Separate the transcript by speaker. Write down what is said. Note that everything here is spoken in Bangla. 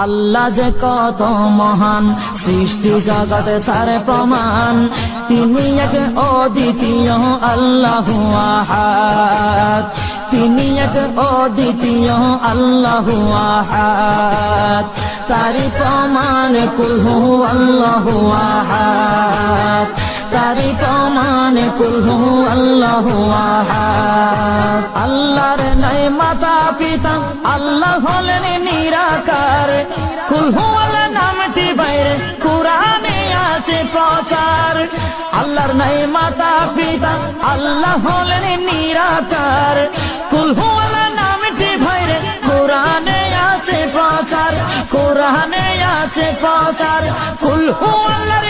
Speaker 1: আল্লাহ যে কত মহান, সৃষ্টি জগতে তার প্রমাণ। তিনি এক অদ্বিতীয় আল্লাহু আহাদ, তিনি এক অদ্বিতীয় আল্লাহু আহাদ। তারি প্রমাণ কুল হু আল্লাহু আহাদ, তারি প্রমাণ কুল হু আল্লাহু আহাদ। আল্লাহর নাই মাতা পিতা, আল্লাহ হলেন নিরাকার। কুল হু আল্লাহ নামটি বাইরে কুরআনে আছে প্রচার। আল্লাহর নাই মাতা পিতা, আল্লাহ হলেন নিরাকার। কুল হু আল্লাহ নামটি বাইরে কুরআনে আছে প্রচার, কুরআনে আছে প্রচার। কুল হু আল্লাহর